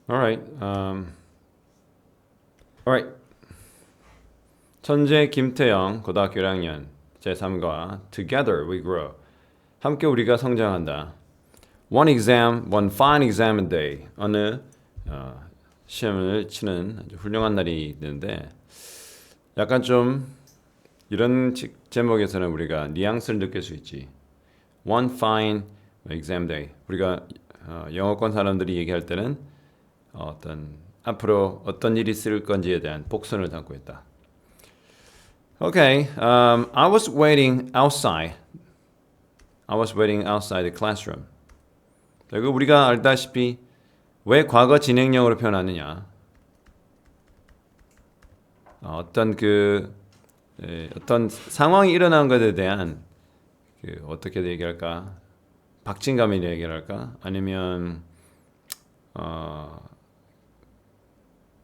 Alright. Alright. 천재 김태영 고등학교 1학년 제3과 Together we grow. 함께 우리가 성장한다. One fine exam a day. 어느 시험을 치는 아주 훌륭한 날이 있는데 약간 좀 이런 제목에서는 우리가 뉘앙스를 느낄 수 있지. One fine exam day. 우리가 영어권 사람들이 얘기할 때는 어떤 앞으로 어떤 일이 있을 건지에 대한 복선을 담고 있다. Okay, I was waiting outside. I was waiting outside the classroom. 그리고 우리가 알다시피 왜 과거 진행형으로 표현하느냐? 어떤 어떤 상황이 일어난 것에 대한 어떻게 얘기할까? 박진감이라 얘기할까? 아니면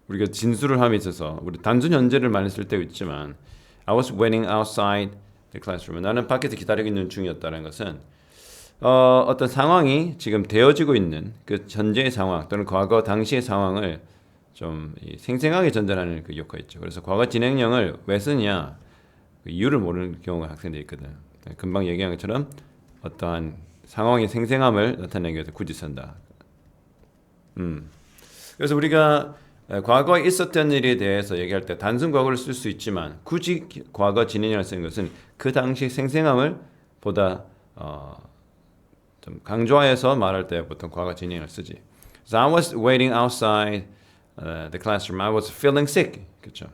우리가 진술을 함에 있어서 우리 단순 현재를 많이 쓸 때도 있지만 I was waiting outside the classroom. 나는 밖에서 기다리고 있는 중이었다는 것은 어떤 상황이 지금 되어지고 있는 그 현재의 상황 또는 과거 당시의 상황을 좀 생생하게 전달하는 그 효과가 있죠. 그래서 과거 진행형을 왜 쓰냐 그 이유를 모르는 경우가 학생들이 있거든. 금방 얘기한 것처럼 어떠한 상황의 생생함을 나타내기 위해서 굳이 쓴다. 그래서 우리가 과거에 있었던 일에 대해서 얘기할 때 단순 과거를 쓸 수 있지만 굳이 과거 진행형을 쓰는 것은 그 당시 생생함을 보다 좀 강조해서 말할 때 보통 과거 진행형을 쓰지. So I was waiting outside the classroom. I was feeling sick. 그렇죠.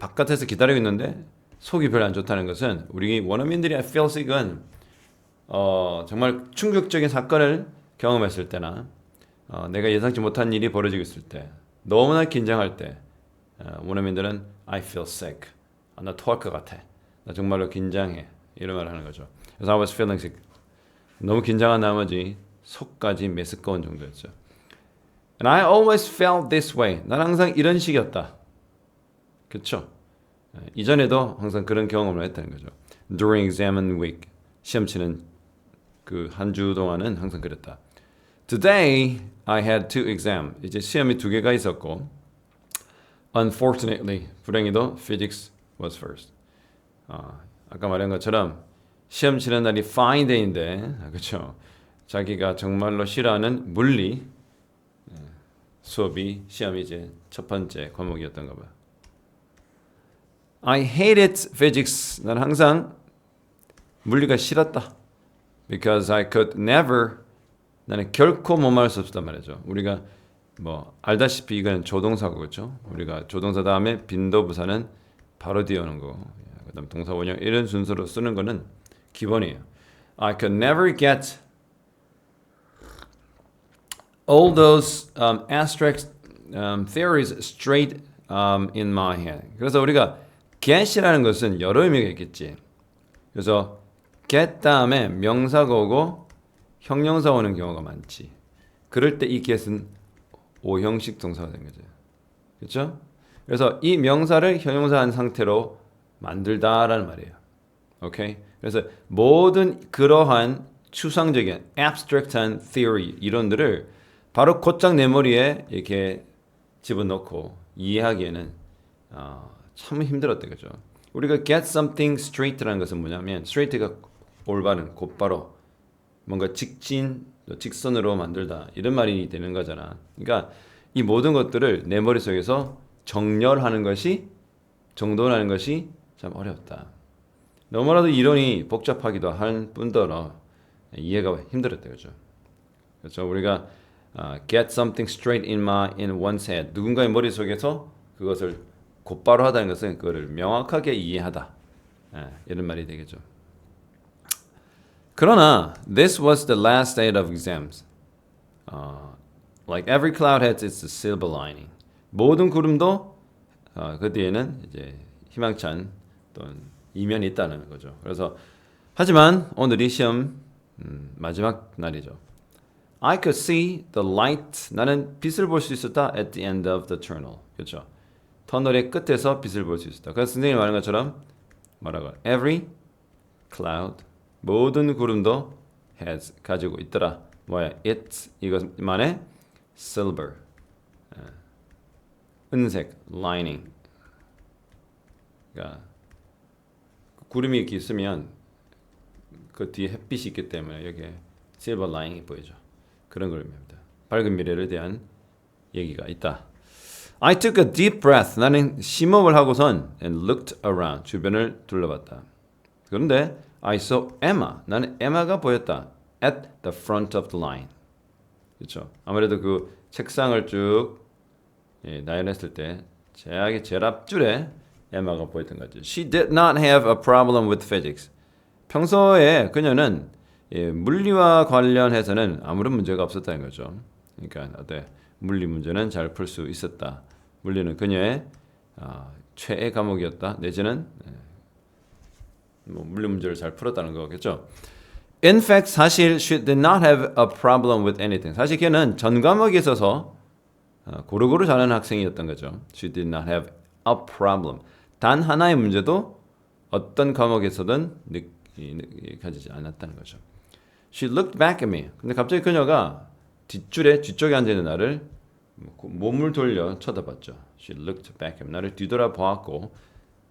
바깥에서 기다리고 있는데 속이 별로 안 좋다는 것은 우리 원어민들이 feel sick은 정말 충격적인 사건을 경험했을 때나 내가 예상치 못한 일이 벌어지고 있을 때 너무나 긴장할 때 원어민들은 I feel sick. 나 토할 것 같아. 나 정말로 긴장해. 이런 말을 하는 거죠. 그래서 I was feeling sick. 너무 긴장한 나머지 속까지 메스꺼운 정도였죠. And I always felt this way. 난 항상 이런 식이었다. 그렇죠? 이전에도 항상 그런 경험을 했다는 거죠. During exam week. 시험 치는 그 한 주 동안은 항상 그랬다. Today I had two exams. 이제 시험이 두 개가 있었고 Unfortunately, 불행히도 physics was first. 아까 말한 것처럼 시험 치는 날이 fine day인데 그렇죠? 자기가 정말로 싫어하는 물리 수업이 시험이 이제 첫 번째 과목이었던가 봐요. I hated physics. 난 항상 물리가 싫었다. Because I could never 나는 결코 못 말할 수 없단 말이죠. 우리가 뭐 알다시피 이건 조동사고 그렇죠. 우리가 조동사 다음에 빈도부사는 바로 뒤오는 거. 그다음 동사 원형 이런 순서로 쓰는 거는 기본이에요. I could never get all those abstract theories straight in my head. 그래서 우리가 get이라는 것은 여러 의미가 있겠지. 그래서 get 다음에 명사가 오고 형용사 오는 경우가 많지. 그럴 때 이 get은 오형식 동사가 된 거죠. 그렇죠? 그래서 이 명사를 형용사한 상태로 만들다라는 말이에요. 오케이? 그래서 모든 그러한 추상적인 abstract한 theory 이론들을 바로 곧장 내 머리에 이렇게 집어넣고 이해하기에는 참 힘들었던 거죠. 우리가 get something straight라는 것은 뭐냐면 straight가 올바른, 곧바로 뭔가 직선으로 만들다 이런 말이 되는 거잖아. 그러니까 이 모든 것들을 내 머릿속에서 정렬하는 것이 정돈하는 것이 참 어렵다. 너무나도 이론이 복잡하기도 할 뿐더러 이해가 힘들었다 그죠. 그렇죠. 우리가 get something straight in one's head. 누군가의 머릿속에서 그것을 곧바로 하다는 것은 그거를 명확하게 이해하다. 이런 말이 되겠죠. 그러나 this was the last day of exams. Like every cloud has its silver lining. 모든 구름도 그 뒤에는 이제 희망찬 또는 이면이 있다는 거죠. 그래서 하지만 오늘이 시험 마지막 날이죠. I could see the light. 나는 빛을 볼 수 있었다. At the end of the tunnel. 그렇죠. 터널의 끝에서 빛을 볼 수 있었다. 그래서 선생님이 말한 것처럼 뭐라고? Every cloud. 모든 구름도 has 가지고 있더라. 뭐야? It 이것만의 silver. 은색, lining. 그러니까 구름이 이렇게 있으면 그 뒤에 햇빛이 있기 때문에 여기에 silver lining이 보이죠. 그런 걸 의미합니다. 밝은 미래에 대한 얘기가 있다. I took a deep breath. 나는 심호흡을 하고선 and looked around. 주변을 둘러봤다. 그런데 I saw Emma. 나는 에마가 보였다. At the front of the line. 그렇죠. 아무래도 그 책상을 쭉 나열했을 때 제일 앞줄에 에마가 보였던 거죠. She did not have a problem with physics. 평소에 그녀는 물리와 관련해서는 아무런 문제가 없었다는 거죠. 그러니까 어때? 물리 문제는 잘 풀 수 있었다. 물리는 그녀의 최애 과목이었다. 내지는 물리 문제를 잘 풀었다는 거겠죠. In fact, 사실 she did not have a problem with anything. 사실 걔는 전 과목에 있어서 고루고루 잘하는 학생이었던 거죠. She did not have a problem. 단 하나의 문제도 어떤 과목에서든 가지지 않았다는 거죠. She looked back at me. 근데 갑자기 그녀가 뒤쪽에 앉아있는 나를 몸을 돌려 쳐다봤죠. She looked back at me. 나를 뒤돌아보았고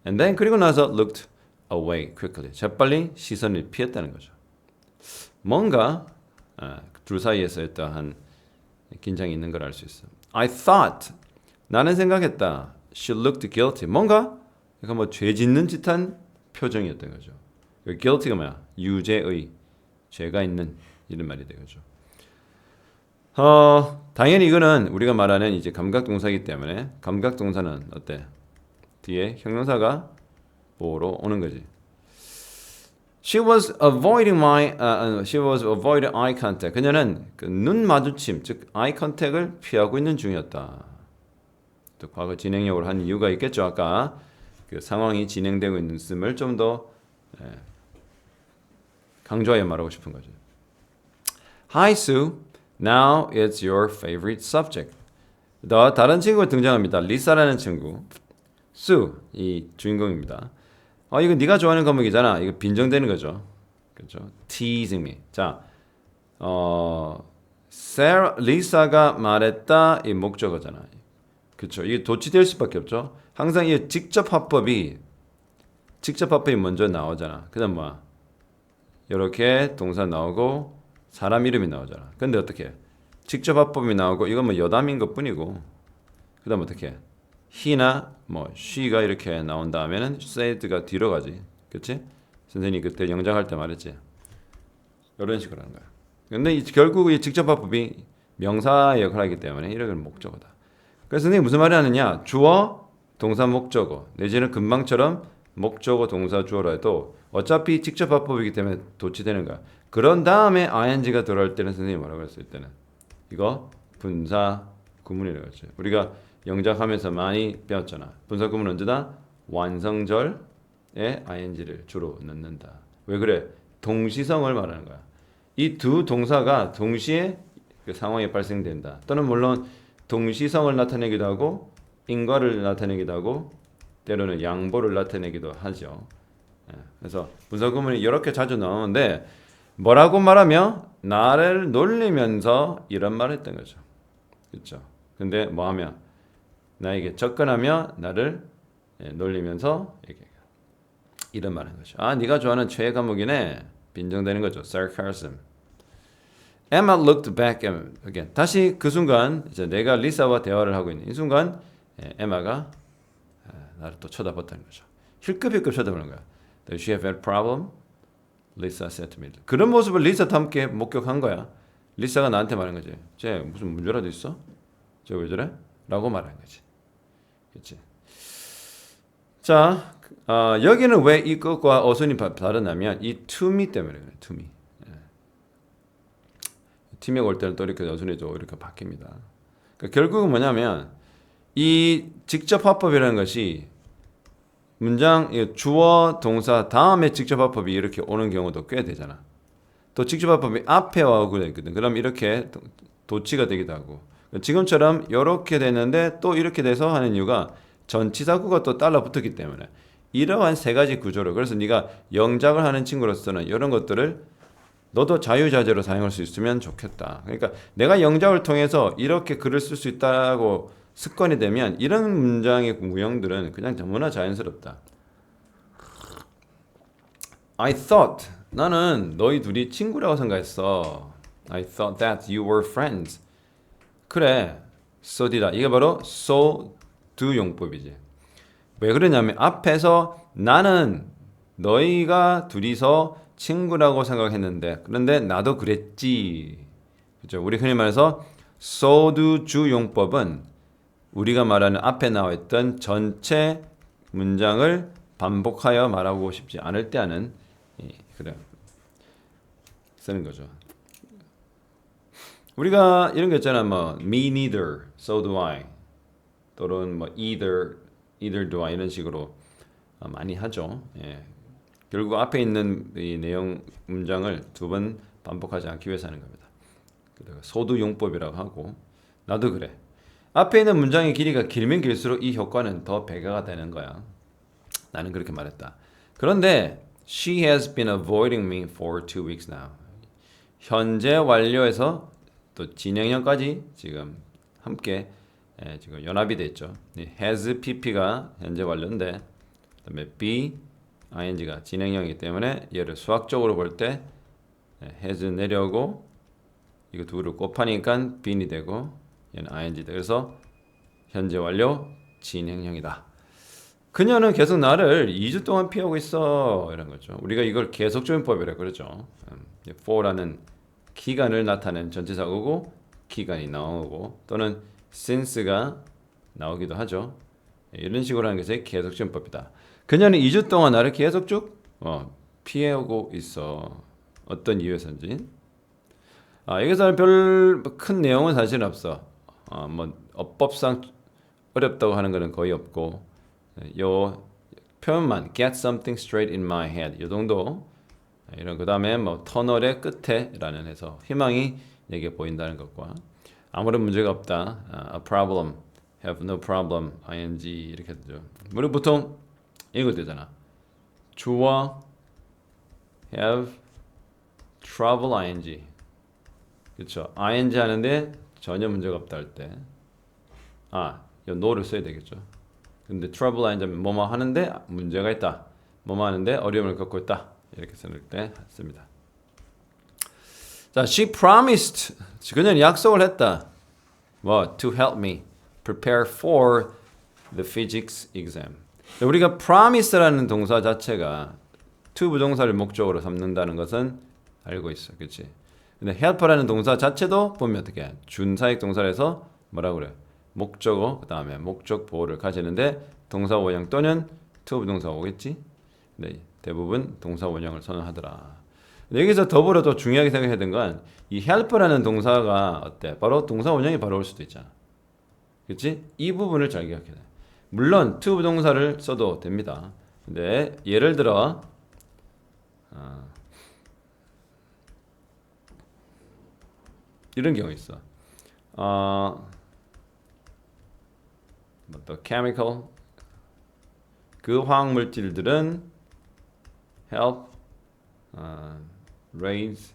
and then 그리고 나서 looked away quickly. 재빨리 시선을 피했다는 거죠. 뭔가 둘 사이에서 어떠한 긴장이 있는 걸 알 수 있어. I thought. 나는 생각했다. She looked guilty. 뭔가 뭐 죄 짓는 듯한 표정이었던 거죠. guilty가 뭐야? 유죄의, 죄가 있는 이런 말이 되겠죠. 당연히 이거는 우리가 말하는 이제 감각동사이기 때문에 감각동사는 어때? 뒤에 형용사가 보러 오는 거지. She was avoiding eye contact. 그녀는 그 눈 마주침, 즉 eye contact을 피하고 있는 중이었다. 또 과거 진행형으로 한 이유가 있겠죠. 아까 그 상황이 진행되고 있음을 좀 더 강조하여 말하고 싶은 거죠. Hi Sue, now it's your favorite subject. 다른 친구가 등장합니다. 리사라는 친구. Sue, 이 주인공입니다. 이거 네가 좋아하는 과목이잖아. 이거 빈정되는 거죠. 그렇죠? Teasing me. 자, 리사가 말했다 이 목적어잖아. 그렇죠? 이게 도치될 수밖에 없죠. 항상 이 직접 화법이 먼저 나오잖아. 그다음 뭐야? 이렇게 동사 나오고 사람 이름이 나오잖아. 근데 어떻게? 직접 화법이 나오고 이건 뭐 여담인 것뿐이고. 그다음 어떻게? he나 뭐 she가 이렇게 나온 다음에는 said가 뒤로 가지. 그렇지? 선생님이 그때 영작할 때 말했지. 이런 식으로 하는 거야. 근데 결국 이 직접 화법이 명사 역할을 하기 때문에 이런 목적어다. 그래서 선생님이 무슨 말을 하느냐? 주어, 동사, 목적어. 내지는 금방처럼 목적어, 동사, 주어로 해도 어차피 직접 화법이기 때문에 도치되는 거야. 그런 다음에 ing가 들어올 때는 선생님이 뭐라고 했을 때는 이거 분사 구문이라고 했죠. 우리가 영작하면서 많이 배웠잖아. 분사 구문은 언제다? 완성절에 ing를 주로 넣는다. 왜 그래? 동시성을 말하는 거야. 이 두 동사가 동시에 그 상황이 발생된다. 또는 물론 동시성을 나타내기도 하고 인과를 나타내기도 하고 때로는 양보를 나타내기도 하죠. 그래서 분사 구문이 이렇게 자주 나오는데 뭐라고 말하며 나를 놀리면서 이런 말을 했던 거죠. 그렇죠? 근데 뭐 하며 나에게 접근하며 나를 놀리면서 이런 말을 하는 거죠. 네가 좋아하는 최애 과목이네. 빈정되는 거죠. sarcasm. Emma looked back again. 다시 그 순간 이제 내가 리사와 대화를 하고 있는 이 순간 에마가 나를 또 쳐다봤다는 거죠. 힐끔힐끔 쳐다보는 거야. Does she have a problem? Lisa said to me. 그런 모습을 리사도 함께 목격한 거야. 리사가 나한테 말한 거지. 쟤 무슨 문제라도 있어? 쟤 왜 저래? 라고 말한 거지. 그렇지? 자, 여기는 왜 이 것과 어순이 다르냐면 이 to me 때문에 그래. to me. 팀에 올 때는 또 이렇게 어순이 좀 이렇게 바뀝니다. 그러니까 결국은 뭐냐면 이 직접 화법이라는 것이 문장 주어 동사 다음에 직접 화법이 이렇게 오는 경우도 꽤 되잖아. 또 직접 화법이 앞에 와고 있거든. 그럼 이렇게 도치가 되기도 하고 지금처럼 이렇게 되는데 또 이렇게 돼서 하는 이유가 전치사구가 또 달라붙었기 때문에 이러한 세 가지 구조로 그래서 네가 영작을 하는 친구로서는 이런 것들을 너도 자유자재로 사용할 수 있으면 좋겠다. 그러니까 내가 영작을 통해서 이렇게 글을 쓸 수 있다고 습관이 되면 이런 문장의 구형들은 그냥 너무나 자연스럽다. I thought 나는 너희 둘이 친구라고 생각했어. I thought that you were friends. 그래. So did I. 이게 바로 so do 용법이지. 왜 그러냐면 앞에서 나는 너희가 둘이서 친구라고 생각했는데 그런데 나도 그랬지. 그죠? 우리 흔히 말해서 so do 주 용법은 우리가 말하는 앞에 나와 있던 전체 문장을 반복하여 말하고 싶지 않을 때 하는 그래 쓰는 거죠. 우리가 이런 거 있잖아. 뭐 me neither, so do I 또는 뭐 either do I 이런 식으로 많이 하죠. 예. 결국 앞에 있는 이 내용 문장을 두 번 반복하지 않기 위해서 하는 겁니다. 소두 용법이라고 하고 나도 그래. 앞에 있는 문장의 길이가 길면 길수록 이 효과는 더 배가가 되는 거야. 나는 그렇게 말했다. 그런데 she has been avoiding me for 2 weeks now. 현재 완료에서 또 진행형까지 지금 함께 지금 연합이 됐죠. has pp가 현재 완료인데 그다음에 be ing가 진행형이기 때문에 얘를 수학적으로 볼 때 has 내려오고 이거 둘을 곱하니까 bean이 되고 얘는 ing다. 그래서 현재 완료 진행형이다. 그녀는 계속 나를 2주 동안 피하고 있어 이런 거죠. 우리가 이걸 계속조연법이라고 그러죠. for라는 기간을 나타내는 전치사고고 기간이 나오고 또는 since가 나오기도 하죠. 이런 식으로 하는 것이 계속조연법이다. 그녀는 2주 동안 나를 계속 쭉 피해오고 있어. 어떤 이유에서인지. 여기서는 별 큰 내용은 사실 없어. 뭐 어법상 어렵다고 하는 것은 거의 없고 요 표현만 get something straight in my head 요 정도 이런 그 다음에 뭐 터널의 끝에라는 해서 희망이 내게 보인다는 것과 아무런 문제가 없다. a problem, have no problem, ing 이렇게 되죠. 우리 보통 이거 되잖아. 주어 have trouble ing 그렇죠. ing 하는데 전혀 문제가 없다 할 때 이 no를 써야 되겠죠. 근데 trouble ing 하면 뭐뭐 하는데 문제가 있다. 뭐뭐 하는데 어려움을 겪고 있다. 이렇게 쓸 때 씁니다. 자, she promised 그녀는 약속을 했다. 뭐 to help me prepare for the physics exam. 우리가 promise라는 동사 자체가 to 부동사를 목적으로 삼는다는 것은 알고 있어. 그렇지? 근데 help라는 동사 자체도 보면 어떻게 해? 준사역 동사에서 뭐라고 그래? 목적어 그다음에 목적 보호를 가지는데 동사 원형 또는 to 부동사 오겠지? 네, 대부분 동사 원형을 선호하더라. 여기서 더불어 더 중요하게 생각해야 되는 건 이 help라는 동사가 어때? 바로 동사 원형이 바로 올 수도 있잖아. 그렇지? 이 부분을 잘 기억해야 돼. 물론 to 부동사를 써도 됩니다. 근데 예를 들어 이런 경우 있어. 또 chemical 그 화학 물질들은 help raise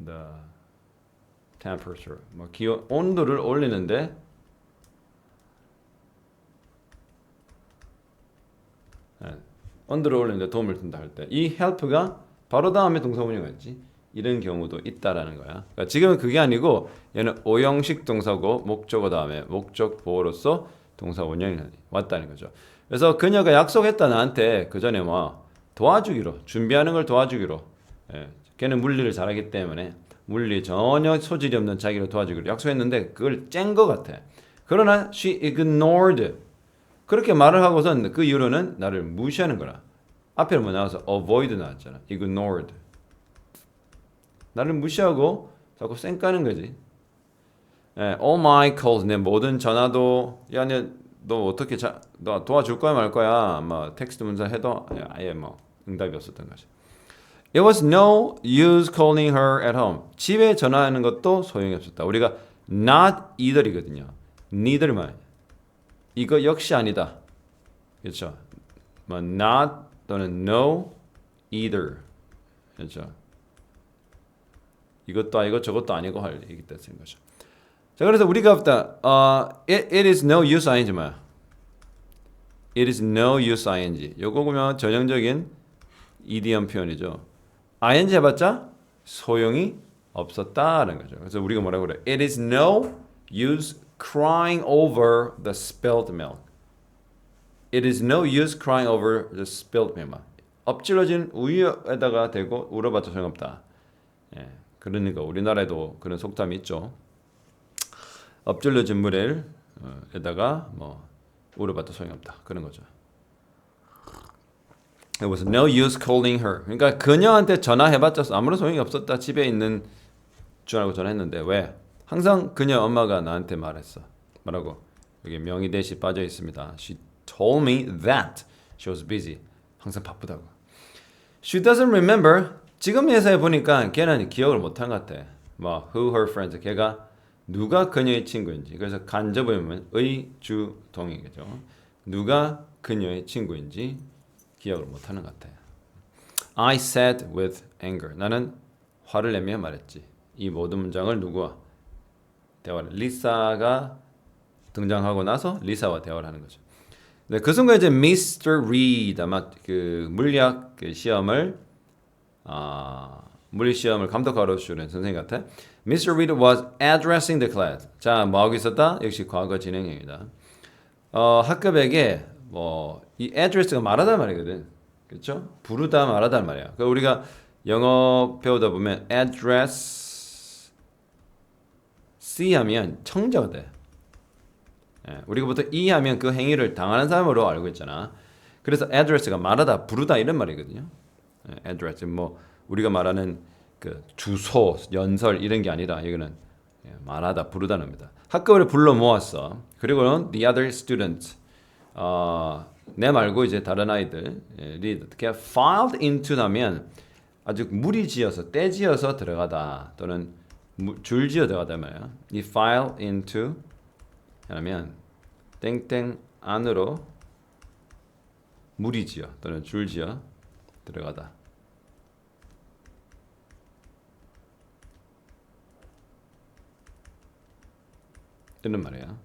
the temperature. 뭐 기온 온도를 올리는데 온도를 올리는데 도움을 준다 할 때 이 help가 바로 다음에 동사 원형이 있지. 이런 경우도 있다라는 거야. 그러니까 지금은 그게 아니고 얘는 오형식 동사고 목적어 다음에 목적 보호로서 동사 원형이 왔다는 거죠. 그래서 그녀가 약속했다 나한테 그 전에 뭐 도와주기로 준비하는 걸 도와주기로. 걔는 물리를 잘하기 때문에 물리 전혀 소질이 없는 자기를 도와주기로 약속했는데 그걸 짠 것 같아. 그러나 she ignored 그렇게 말을 하고선 그 이후로는 나를 무시하는 거라. 앞에 뭐 나와서 avoid 나왔잖아. ignored 나를 무시하고 자꾸 쌩까는 거지. all my calls 내 모든 전화도 야, 너 어떻게 너 도와줄 거야 말 거야. 뭐 텍스트 문자 해도 아예 뭐 응답이 없었던 거죠. It was no use calling her at home. 집에 전화하는 것도 소용이 없었다. 우리가 not either이거든요. neither만 이거 역시 아니다. 그렇죠? 뭐 not 또는 no either. 그렇죠? 이것도 아니고 저것도 아니고 할 얘기 때 쓰는 거죠. 자, 그래서 우리가 보다 it is no use ing 뭐야? It is no use ing. 요거 보면 전형적인 idiom 표현이죠. ing 해봤자 소용이 없었다라는 거죠. 그래서 우리가 뭐라고 그래? It is no use crying over the spilled milk. It is no use crying over the spilled milk. 엎질러진 우유에다가 대고 울어봤자 소용없다. 예, 그러니까 우리나라에도 그런 속담이 있죠. 엎질러진 물에다가 뭐 울어봤자 소용없다. 그런 거죠. It was no use calling her. 그러니까 그녀한테 전화해봤자 아무런 소용이 없었다. 집에 있는 줄 알고 전화했는데 왜? 항상 그녀 엄마가 나한테 말했어. 뭐라고? 여기 명의 대시 빠져 있습니다. She told me that she was busy. 항상 바쁘다고. She doesn't remember. 지금 예사에 보니까 걔는 기억을 못한 것 같아. 뭐 who her friends. 걔가 누가 그녀의 친구인지. 그래서 간접을 보면 의주동이겠죠. 누가 그녀의 친구인지 기억을 못하는 것 같아. I said with anger. 나는 화를 내며 말했지. 이 모든 문장을 누구와 대화를 리사가 등장하고 나서 리사와 대화를 하는 거죠. 네, 그 순간 이제 Mr. Reed 아마 그 물리학 그 시험을 물리 시험을 감독하러 주는 선생님 같아. Mr. Reed was addressing the class. 자, 뭐 하고 있었다? 역시 과거 진행형이다. 학급에게 뭐 이 address가 말하다 말이거든. 그렇죠? 부르다 말하다 말이야. 그러니까 우리가 영어 배우다 보면 address C 하면 청자가 돼. 예, 우리가 보통 E 하면 그 행위를 당하는 사람으로 알고 있잖아. 그래서 address가 말하다, 부르다 이런 말이거든요. 예, address 뭐 우리가 말하는 그 주소, 연설 이런 게 아니라 이거는 말하다, 부르다입니다. 학급을 불러 모았어. 그리고는 the other students, 내 말고 이제 다른 아이들, 어떻게 filed into 하면 아주 무리지어서, 떼지어서 들어가다 또는 줄지어 들어가다 말이야. 이 file into 하면 땡땡 안으로 무리지어 또는 줄지어 들어가다. 이런 말이야.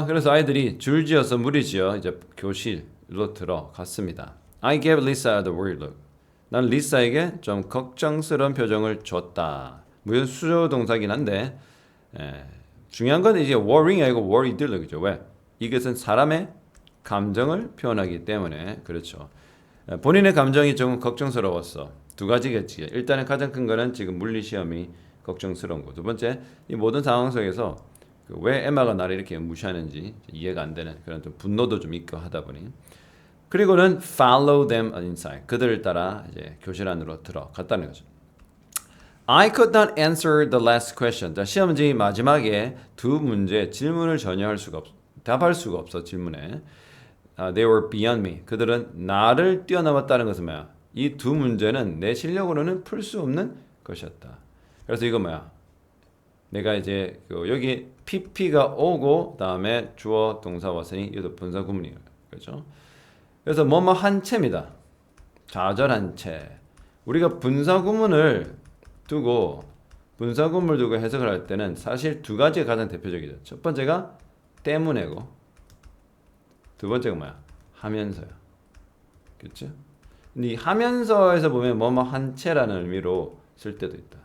그래서 아이들이 줄지어서 무리지어 이제 교실로 들어갔습니다. I gave Lisa the worried look. 난 리사에게 좀 걱정스러운 표정을 줬다. 물론 수조 동사긴 한데 중요한 건 이제 worrying 아니고 worried look이죠. 왜? 이것은 사람의 감정을 표현하기 때문에 그렇죠. 본인의 감정이 조금 걱정스러웠어. 두 가지겠지. 일단은 가장 큰 거는 지금 물리 시험이 걱정스러운 거. 두 번째, 이 모든 상황 속에서 왜 에마가 나를 이렇게 무시하는지 이해가 안 되는 그런 좀 분노도 좀 있고 하다 보니. 그리고는 follow them inside. 그들을 따라 이제 교실 안으로 들어갔다는 거죠. I could not answer the last question. 자, 시험지 마지막에 두 문제 질문을 전혀 할 수가 답할 수가 없어 질문에. They were beyond me. 그들은 나를 뛰어넘었다는 것은 뭐야? 이 두 문제는 내 실력으로는 풀 수 없는 것이었다. 그래서 이거 뭐야? 내가 이제 여기 PP가 오고 다음에 주어 동사 왔으니 이것도 분사 구문이에요. 그렇죠? 그래서 뭐뭐 한 채입니다. 좌절한 채. 우리가 분사 구문을 두고 해석을 할 때는 사실 두 가지가 가장 대표적이죠. 첫 번째가 때문에고 두 번째가 뭐야? 하면서요. 그렇죠? 근데 이 하면서에서 보면 뭐뭐 한 채라는 의미로 쓸 때도 있다.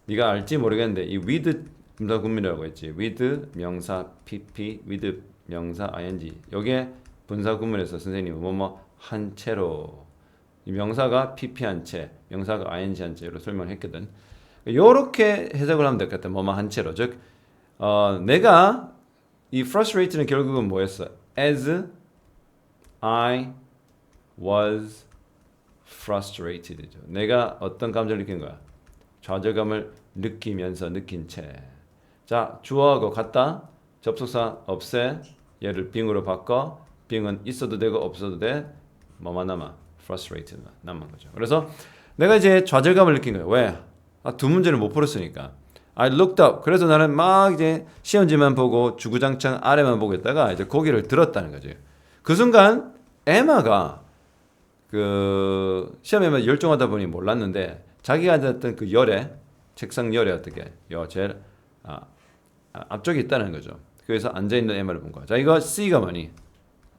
네가 알지 모르겠는데 이 with 분사 구문이라고 했지. with 명사 pp, with 명사 ing. 여기에 분사 구문에서 선생님은 뭐뭐 한 채로 이 명사가 pp 한 채, 명사가 ing 한 채로 설명했거든. 이렇게 해석을 하면 될 것 같아. 뭐뭐 한 채로. 즉 내가 이 frustrate는 결국은 뭐였어? As I was frustrated죠. 내가 어떤 감정을 느낀 거야? 좌절감을 느끼면서 느낀 채. 자, 주어하고 같다. 접속사 없애. 얘를 being으로 바꿔. being은 있어도 되고 없어도 돼. 뭐만 남아? frustrated 남은 거죠. 그래서 내가 이제 좌절감을 느낀 거예요. 왜? 두 문제를 못 풀었으니까. I looked up. 그래서 나는 막 이제 시험지만 보고 주구장창 아래만 보고 있다가 이제 고개를 들었다는 거죠. 그 순간 에마가 그 시험에 열중하다 보니 몰랐는데 자기가 앉았던 그 열에 책상 열에 어떻게 요 제일 앞쪽에 있다는 거죠. 그래서 앉아 있는 에마를 본 거야. 자 이거 C가 뭐니?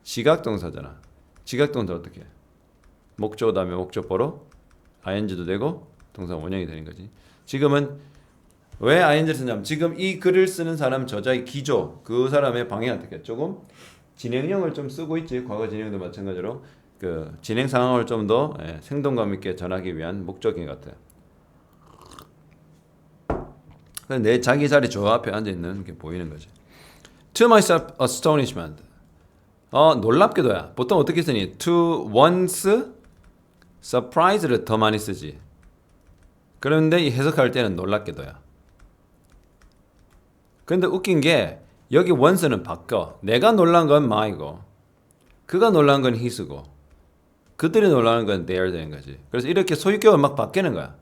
지각동사잖아. 지각동사 어떻게? 목조 다음에 목적보로 ing도 되고 동사 원형이 되는 거지. 지금은 왜 ing를 쓰냐면 지금 이 글을 쓰는 사람 저자의 기조 그 사람의 방향 어떻게 조금 진행형을 좀 쓰고 있지. 과거 진행도 마찬가지로 그 진행 상황을 좀 더 생동감 있게 전하기 위한 목적인 것 같아요. 내 자기 자리 저 앞에 앉아 있는 게 보이는 거지. To my astonishment. 놀랍게도야. 보통 어떻게 쓰니? To one's surprise를 더 많이 쓰지. 그런데 이 해석할 때는 놀랍게도야. 근데 웃긴 게 여기 one's는 바꿔. 내가 놀란 건 my고 그가 놀란 건 his고 그들이 놀라는 건 their 되는 거지. 그래서 이렇게 소유격을 막 바뀌는 거야.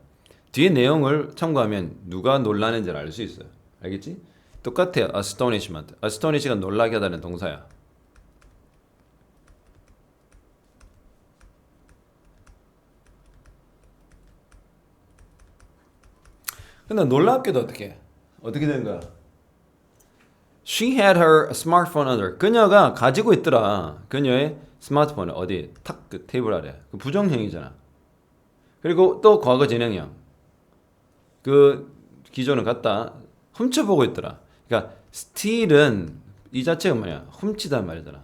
뒤에 내용을 참고하면 누가 놀라는지를 알 수 있어요. 알겠지? 똑같아요. astonishment. astonish가 놀라게 하다는 동사야. 근데 놀랍게도 어떻게 된 거야? She had her smartphone under. 그녀가 가지고 있더라. 그녀의 스마트폰을 어디? 탁 그 테이블 아래. 그 부정형이잖아. 그리고 또 과거 진행형. 그 기존을 갖다 훔쳐보고 있더라. 그러니까 steal은 이 자체가 뭐냐? 훔치단 말이잖아.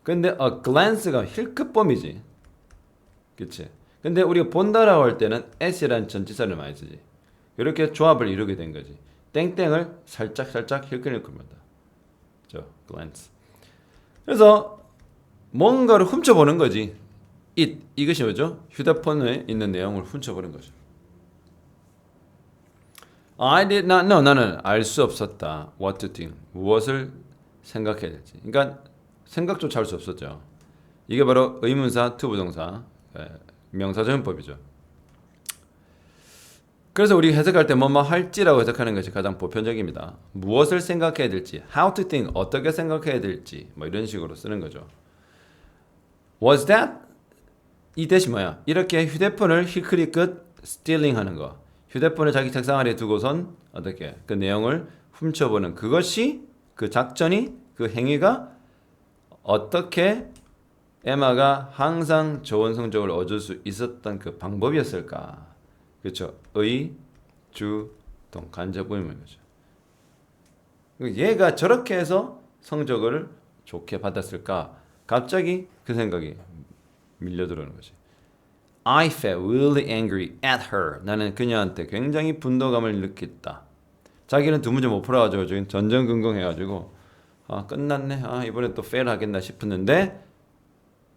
근데 a glance가 힐끗범이지. 그치? 근데 우리가 본다라고 할 때는 s라는 전치사를 많이 쓰지. 이렇게 조합을 이루게 된 거지. 땡땡을 살짝 힐끗힐끗합니다. 저 glance. 그래서 뭔가를 훔쳐보는 거지. 이것이 뭐죠? 휴대폰에 있는 내용을 훔쳐보는 거죠. I did not know. 나는 알 수 없었다. What to think. 무엇을 생각해야 될지. 그러니까 생각조차 할 수 없었죠. 이게 바로 의문사, 투부동사, 명사전법이죠. 그래서 우리 해석할 때 뭐뭐 할지라고 해석하는 것이 가장 보편적입니다. 무엇을 생각해야 될지, how to think, 어떻게 생각해야 될지 뭐 이런 식으로 쓰는 거죠. Was that? 이 대신 뭐야? 이렇게 휴대폰을 힐끗힐끗 stealing 하는 거. 휴대폰을 자기 책상 아래에 두고선 어떻게 그 내용을 훔쳐보는 그것이 그 작전이 그 행위가 어떻게 에마가 항상 좋은 성적을 얻을 수 있었던 그 방법이었을까? 그렇죠. 의, 주, 동 간접 의문인 거죠. 얘가 저렇게 해서 성적을 좋게 받았을까? 갑자기 그 생각이 밀려들어오는 거지. I felt really angry at her. 나는 그녀한테 굉장히 분노감을 느꼈다. 자기는 두 문제 못 풀어가지고 지금 전전긍긍해가지고 끝났네. 이번에 또 fail 하겠나 싶었는데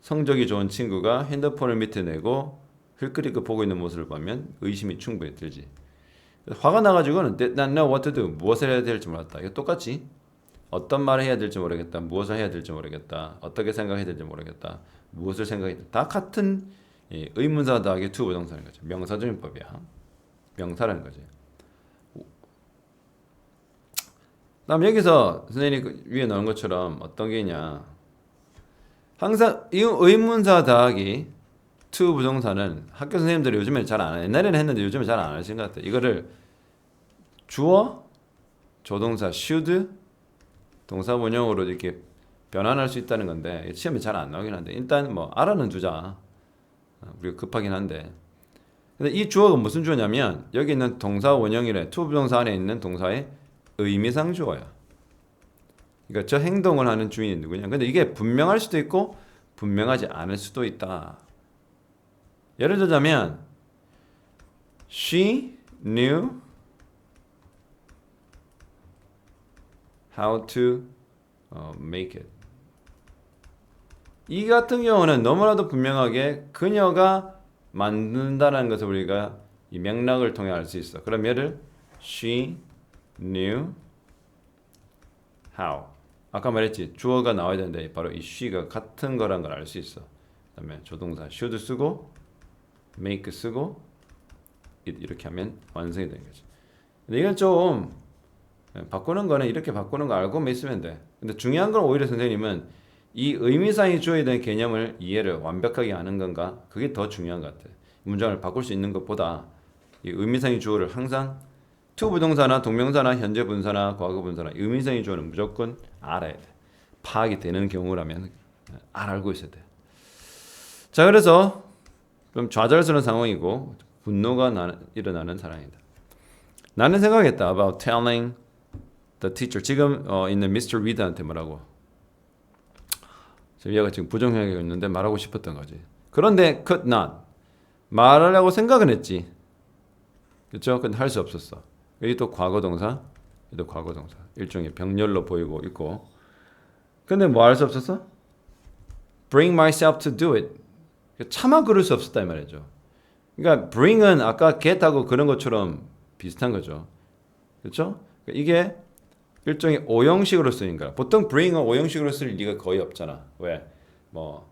성적이 좋은 친구가 핸드폰을 밑에 내고 흘끗흘끗 보고 있는 모습을 보면 의심이 충분히 들지. 화가 나가지고는 did not know what to do. 무엇을 해야 될지 몰랐다. 이거 똑같지. 어떤 말을 해야 될지 모르겠다. 무엇을 해야 될지 모르겠다. 어떻게 생각해야 될지 모르겠다. 무엇을 생각해야 될지. 다 같은 의문사 더하기 to 부동사인 거죠. 명사조인법이야. 명사라는 거지. 다음 여기서 선생님이 위에 넣은 것처럼 어떤 게 있냐. 항상 이 의문사 더하기 to 부동사는 학교 선생님들이 요즘에 잘 안 해. 옛날에는 했는데 요즘에 잘 안 하시는 것 같아요. 이거를 주어, 조동사 should, 동사 원형으로 이렇게 변환할 수 있다는 건데 시험에 잘 안 나오긴 한데 일단 뭐 알아는 두자. 우리가 급하긴 한데. 근데 이 주어가 무슨 주어냐면 여기 있는 동사 원형이래. to 부동사 안에 있는 동사의 의미상 주어야. 그러니까 저 행동을 하는 주인이 누구냐. 근데 이게 분명할 수도 있고 분명하지 않을 수도 있다. 예를 들자면 She knew how to make it. 이 같은 경우는 너무나도 분명하게 그녀가 만든다는 것을 우리가 이 맥락을 통해 알 수 있어. 그럼 얘를 She knew how. 아까 말했지 주어가 나와야 되는데 바로 이 she가 같은 거란 걸 알 수 있어. 그다음에 조동사 should 쓰고 make 쓰고 it 이렇게 하면 완성이 되는 거지. 근데 이건 좀 바꾸는 거는 이렇게 바꾸는 거 알고만 있으면 돼. 근데 중요한 건 오히려 선생님은 이 의미상의 주어에 대한 개념을 이해를 완벽하게 아는 건가? 그게 더 중요한 것 같아. 문장을 바꿀 수 있는 것보다 이 의미상의 주어를 항상 to 부동사나 동명사나 현재 분사나 과거 분사나 의미상의 주어는 무조건 알아야 돼. 파악이 되는 경우라면 알고 있어야 돼. 자, 그래서 좀 좌절스러운 상황이고 분노가 일어나는 상황이다. 나는 생각했다 about telling the teacher. 지금 있는 Mr. Reed한테 뭐라고? 얘가 지금 부정형이 있는데 말하고 싶었던 거지. 그런데 could not. 말하려고 생각은 했지. 그렇죠? 근데 할 수 없었어. 여기 또 과거 동사, 여기도 과거 동사. 일종의 병렬로 보이고 있고. 근데 뭐 할 수 없었어? Bring myself to do it. 차마 그럴 수 없었다 이 말이죠. 그러니까 bring은 아까 get하고 그런 것처럼 비슷한 거죠. 그렇죠? 이게 일종의 오형식으로 쓰인 거야. 보통 bring은 오형식으로 쓸 리가 거의 없잖아. 왜? 뭐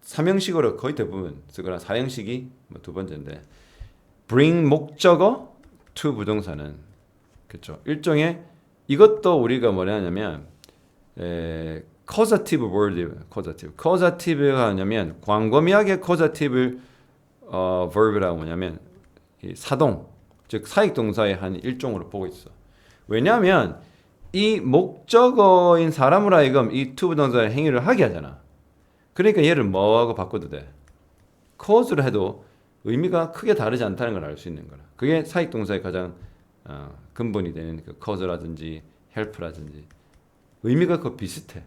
3형식으로 거의 대부분 쓰거나 4형식이 뭐 두 번째인데 bring 목적어 to 부동사는 그렇죠. 일종의 이것도 우리가 뭐라 하냐면 causative word, causative가 하냐면 광범위하게 causative verb라고 뭐냐면 이 사동, 즉 사익 동사의 한 일종으로 보고 있어. 왜냐하면 이 목적어인 사람으로 하여금 이 to 부동사의 행위를 하게 하잖아. 그러니까 얘를 뭐하고 바꿔도 돼? cause로 해도 의미가 크게 다르지 않다는 걸 알 수 있는 거라. 그게 사익 동사의 가장 근본이 되는 그 cause라든지 help라든지 의미가 그 비슷해.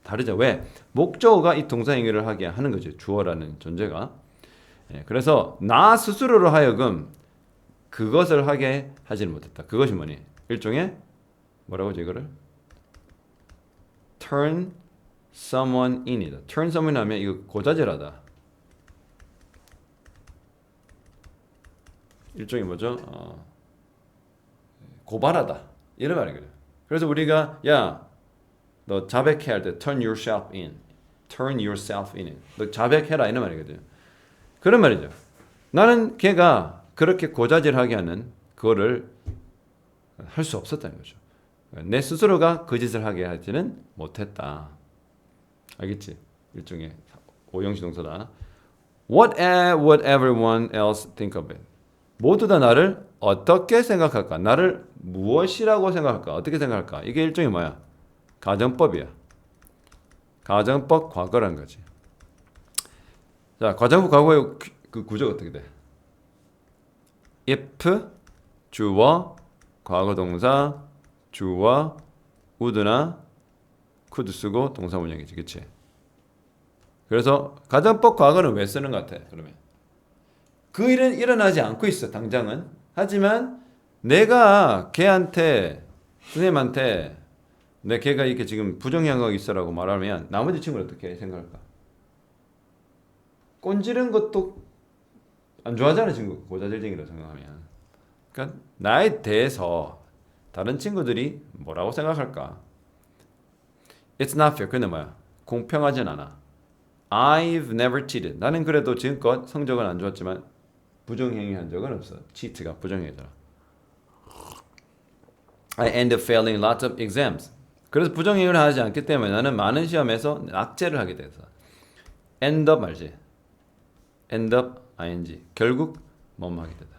다르죠. 왜? 목적어가 이 동사 행위를 하게 하는 거죠. 주어라는 존재가. 그래서 나 스스로로 하여금 그것을 하게 하지는 못했다. 그것이 뭐니? 일종의 뭐라고 하죠 이거를? turn someone in이다. turn someone 하면 이거 고자질하다. 일종의 뭐죠? 고발하다. 이런 말이거든. 그래서 우리가 너 자백해야 할 때 turn yourself in. turn yourself in. 너 자백해라 이런 말이거든. 그런 말이죠. 나는 걔가 그렇게 고자질하게 하는 그거를 할 수 없었다는 거죠. 내 스스로가 그 짓을 하게 하지는 못했다. 알겠지? 일종의 오형식 동사다. What would everyone else think of it? 모두 다 나를 어떻게 생각할까? 나를 무엇이라고 생각할까? 어떻게 생각할까? 이게 일종의 뭐야? 가정법이야. 가정법 과거라는 거지. 자, 가정법 과거의 그 구조가 어떻게 돼? if 주어, 과거 동사, 주어, would나 could 쓰고 동사 문형이지, 그렇지? 그래서 가정법 과거는 왜 쓰는 것 같아? 그러면 그 일은 일어나지 않고 있어, 당장은. 하지만 내가 걔한테 선생님한테 걔가 이렇게 지금 부정형하고 있어라고 말하면 나머지 친구는 어떻게 생각할까? 꼰지른 것도 안 좋아하잖아, 친구. 고자질쟁이라고 생각하면. 그러니까 나에 대해서 다른 친구들이 뭐라고 생각할까? It's not fair. 근데 뭐야? 공평하진 않아. I've never cheated. 나는 그래도 지금껏 성적은 안 좋았지만 부정행위 한 적은 없어. cheat가 부정행위잖아. I end up failing lots of exams. 그래서 부정행위를 하지 않기 때문에 나는 많은 시험에서 낙제를 하게 돼서 end up 알지? end up ing 결국 뭐뭐 하게 되다.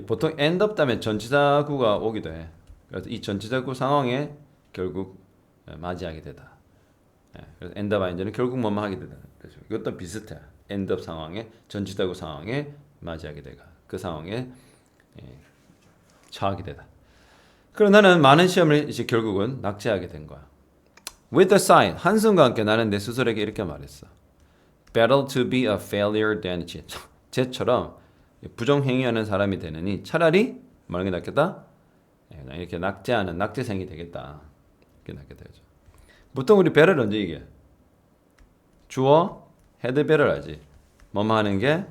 보통 end up 다음에 전치사구가 오기도 해. 그래서 이 전치사구 상황에 결국 맞이하게 되다. 그래서 end up ing는 결국 뭐뭐 하게 되다. 그렇죠. 이것도 비슷해. end up 상황에 전치사구 상황에 맞이하게 되가 그 상황에 처하게 되다. 그럼 나는 많은 시험을 이제 결국은 낙제하게 된 거야. With the sign, 한숨과 함께 나는 내 스스로에게 이렇게 말했어. Better to be a failure than cheat. 쟤처럼 부정행위하는 사람이 되느니 차라리 뭐라는 게 낫겠다? 이렇게 낙제하는 낙제생이 되겠다. 이렇게 낫게 되죠. 보통 우리 better를 언제 얘기해? 주어 had better 하지. 뭐뭐 하는 게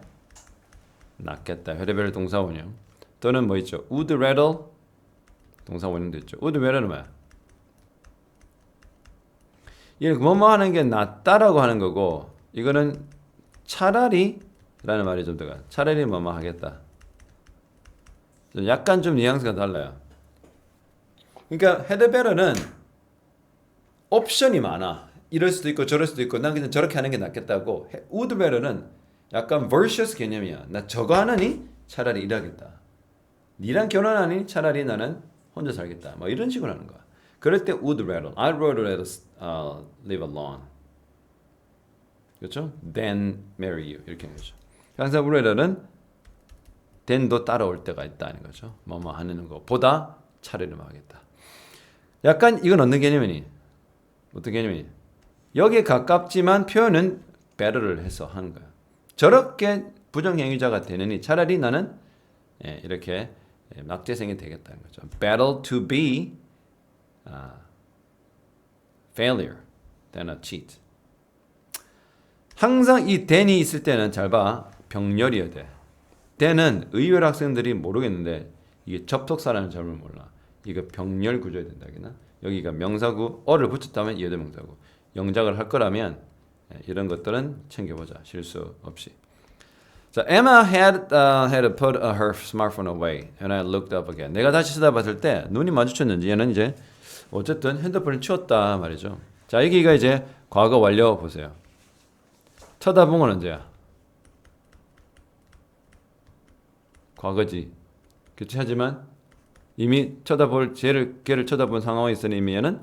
낫겠다. had better 동사원형. 또는 뭐 있죠? would rather 동사원형도 있죠. would rather는 뭐야? 이게 뭐뭐 하는 게 낫다라고 하는 거고 이거는 차라리 라는 말이 좀 들어가. 차라리 뭐뭐 하겠다. 약간 좀 뉘앙스가 달라요. 그러니까 had better는 옵션이 많아. 이럴 수도 있고 저럴 수도 있고 난 그냥 저렇게 하는 게 낫겠다고. would rather는 약간 versus 개념이야. 나 저거 하느니 차라리 일하겠다. 니랑 결혼하니 차라리 나는 혼자 살겠다. 뭐 이런 식으로 하는 거야. 그럴 때 would rather, I'd rather live alone. 그렇죠? Than marry you 이렇게 하는 거죠. 항상 would rather는 than도 따라올 때가 있다는 거죠. 뭐뭐 하는 거보다 차라리 하겠다. 약간 이건 어떤 개념이니? 어떤 개념이니? 여기에 가깝지만 표현은 better를 해서 하는 거야. 저렇게 부정행위자가 되느니 차라리 나는 이렇게 낙제생이 되겠다는 거죠. Better to be failure than a cheat. 항상 이 than이 있을 때는 잘 봐. 병렬이어야 돼. than은 의외로 학생들이 모르겠는데 이게 접속사라는 점을 몰라. 이거 병렬 구조야 된다기나. 여기가 명사구 어를 붙였다면 이해도 명사구. 영작을 할 거라면 이런 것들은 챙겨보자. 실수 없이. 자, Emma had to put her smartphone away, and I looked up again. 내가 다시 쳐다봤을 때 눈이 마주쳤는지 얘는 이제 어쨌든 핸드폰을 치웠다 말이죠. 자, 여기가 이제 과거 완료 보세요. 쳐다본 건 언제야? 과거지. 그렇지? 하지만 이미 걔를 쳐다본 상황에 있으니 이미 얘는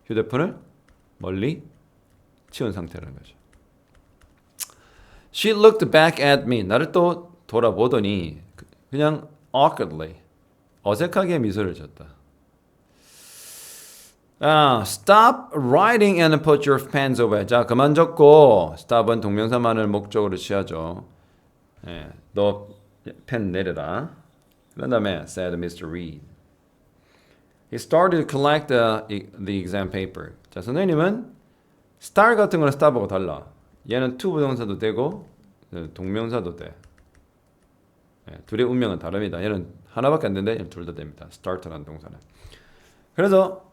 휴대폰을 멀리 치운 상태라는 거죠. She looked back at me. 나를 또 돌아보더니 그냥 awkwardly, 어색하게 미소를 졌다. Stop writing and put your pens away. 자, 그만 적고 stop은 동명사만을 목적으로 취하죠. 너 펜 내려라. 그런 다음에 said Mr. Reed. He started to collect the exam paper. 자, 선생님은 start 같은 거는 stop하고 달라. 얘는 to 부동사도 되고 동명사도 돼. 둘의 운명은 다릅니다. 얘는 하나밖에 안 되는데 얘는 둘 다 됩니다. start라는 동사는. 그래서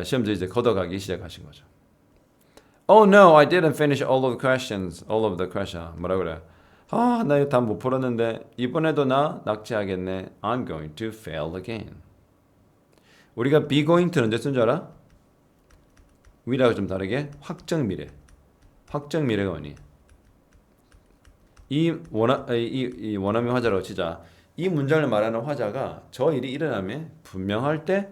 시험지 이제 걷어가기 시작하신 거죠. Oh no, I didn't finish all of the questions. All of the questions. 뭐라 그래? 나 이거 다 못 풀었는데 이번에도 나 낙제하겠네. I'm going to fail again. 우리가 be going to는 언제 쓴 줄 알아? 위라고 좀 다르게 확정 미래. 확정 미래가 뭐니? 이 원어민 화자라고 치자. 이 문장을 말하는 화자가 저 일이 일어나면 분명할 때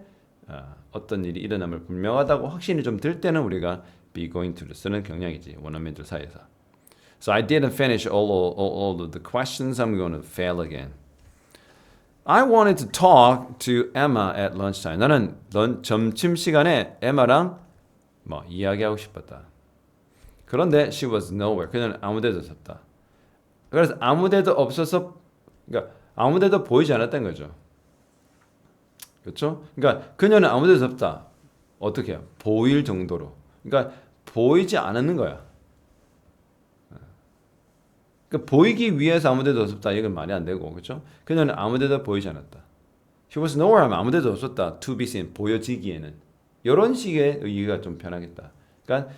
어떤 일이 일어나면 분명하다고 확신이 좀 들 때는 우리가 be going to를 쓰는 경향이지. 원어민들 사이에서. So I didn't finish all of the questions. I'm going to fail again. I wanted to talk to Emma at lunchtime. 나는 점심 시간에 에마랑 이야기하고 싶었다. 그런데 she was nowhere. 그녀는 아무데도 없었다. 그래서 아무데도 없어서, 그러니까 아무데도 보이지 않았던 거죠. 그렇죠? 그러니까 그녀는 아무데도 없다. 어떻게 해요? 보일 정도로. 그러니까 보이지 않는 거야. 그러니까 보이기 위해서 아무데도 없었다. 이건 말이 안 되고, 그렇죠? 그녀는 아무데도 보이지 않았다. She was nowhere 하면 아무데도 없었다. To be seen, 보여지기에는. 이런 식의 의의가 좀 편하겠다. 그러니까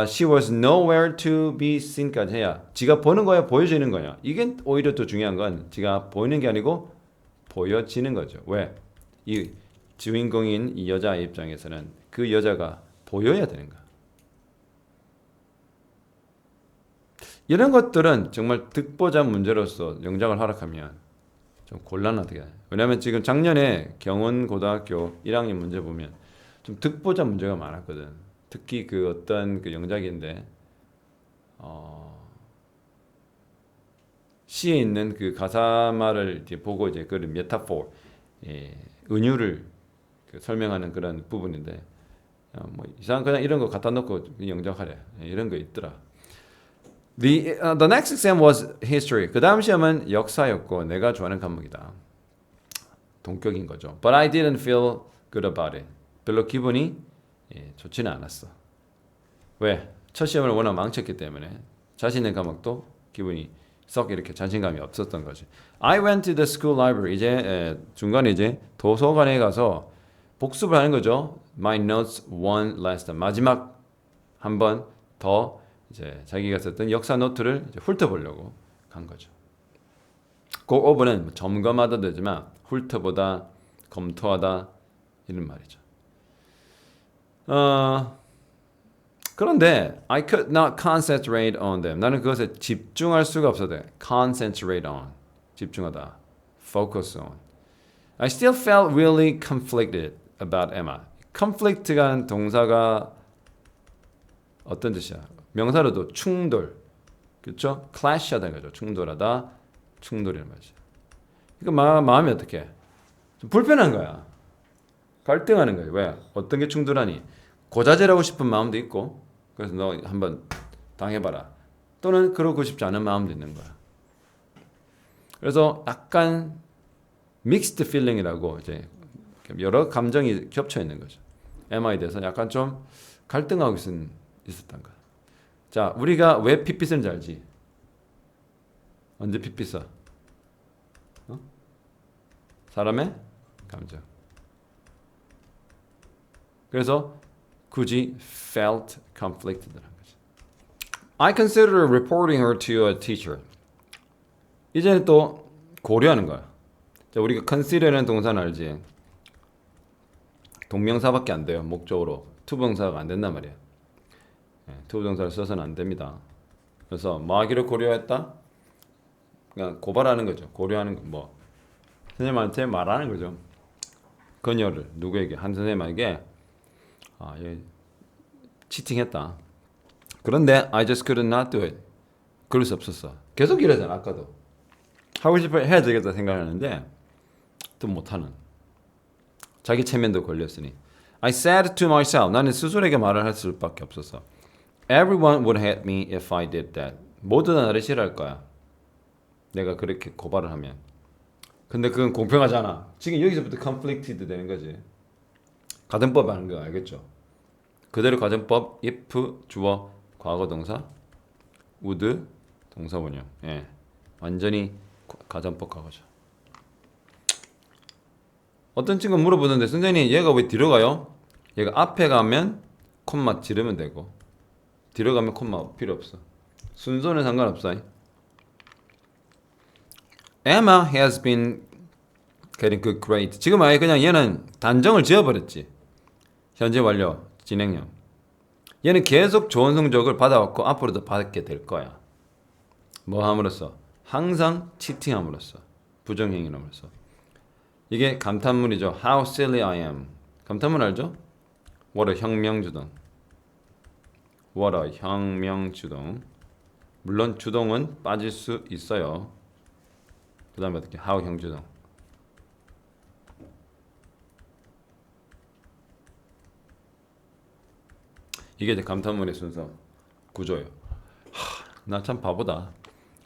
she was nowhere to be seen까지 해야 지가 보는 거야, 보여지는 거야. 이게 오히려 더 중요한 건 지가 보이는 게 아니고 보여지는 거죠. 왜? 이 주인공인 이 여자 입장에서는 그 여자가 보여야 되는 거야. 이런 것들은 정말 득보자 문제로서 영작을 허락하면 좀 곤란하게. 왜냐하면 지금 작년에 경원고등학교 1학년 문제 보면 좀 득보자 문제가 많았거든. 특히 그 어떤 그 영작인데 시에 있는 그 가사말을 이제 보고 이제 그 메타포, 은유를 설명하는 그런 부분인데 뭐 이상 그냥 이런 거 갖다 놓고 영작하래. 이런 거 있더라. The next exam was history. 그 다음 시험은 역사였고 내가 좋아하는 과목이다. 동격인 거죠. But I didn't feel good about it. 별로 기분이 좋지는 않았어. 왜? 첫 시험을 워낙 망쳤기 때문에 자신 있는 과목도 기분이 썩 이렇게 자신감이 없었던 거지. I went to the school library. 이제 중간에 이제 도서관에 가서 복습을 하는 거죠. My notes one last time. 마지막 한 번 더 이제 자기가 썼던 역사 노트를 이제 훑어보려고 간 거죠. 그 오버는 점검하다 되지만 훑어보다, 검토하다 이런 말이죠. 그런데 I could not concentrate on them. 나는 그것에 집중할 수가 없었대. Concentrate on. 집중하다. Focus on. I still felt really conflicted about Emma. conflict가 동사가 어떤 뜻이야? 명사로도 충돌. 그렇죠? clash하다는 거죠. 충돌하다. 충돌이라는 말이죠. 그러니까 마음이 어떻게? 좀 불편한 거야. 갈등하는 거예요. 왜? 어떤 게 충돌하니? 고자질하고 싶은 마음도 있고 그래서 너 한번 당해봐라. 또는 그러고 싶지 않은 마음도 있는 거야. 그래서 약간 믹스드 필링이라고 이제 여러 감정이 겹쳐 있는 거죠. MI에 대해서 약간 좀 갈등하고 있었던 거야. 자, 우리가 왜 PP 쓰는지 알지? 언제 PP 써? 사람의 감정. 그래서 굳이 felt conflicted라는 거죠. I consider reporting her to a teacher. 이제는 또 고려하는 거야. 자, 우리가 consider는 동사는 알지? 동명사밖에 안 돼요. 목적으로. 투부정사가 안 된단 말이야. 투부정사를 써서는 안 됩니다. 그래서 뭐 하기를 고려했다? 그냥 고발하는 거죠. 고려하는 거. 뭐 선생님한테 말하는 거죠. 그녀를 누구에게? 한 선생님에게 얘 치팅했다. 그런데 I just could not do it. 그럴 수 없었어. 계속 이러잖아. 아까도. 하고 싶어 해야 되겠다 생각하는데 또 못하는. 자기 체면도 걸렸으니. I said to myself. 나는 스스로에게 말을 할 수밖에 없었어. Everyone would hate me if I did that. 모두 다 나를 싫어할 거야. 내가 그렇게 고발을 하면. 근데 그건 공평하잖아. 지금 여기서부터 conflicted 되는 거지. 가정법 하는 거 알겠죠? 그대로 가정법 if 주어 과거 동사 would 동사 원형. 예. 완전히 가정법 과거죠. 어떤 친구가 물어보는데 선생님 얘가 왜 뒤로 가요? 얘가 앞에 가면 콤마 지르면 되고 뒤로 가면 콤마 필요 없어. 순서는 상관없어. Emma has been getting good grades. 지금 아예 그냥 얘는 단정을 지어버렸지. 현재 완료, 진행형. 얘는 계속 좋은 성적을 받아왔고 앞으로도 받게 될 거야. 뭐 함으로써? 항상 치팅함으로써. 부정행위함으로써. 이게 감탄문이죠. How silly I am. 감탄문 알죠? What a 혁명주동. What a 혁명주동. 물론 주동은 빠질 수 있어요. 그 다음에 어떻게? How 형주동. 이게 이제 감탄문의 순서 구조예요. 나 참 바보다.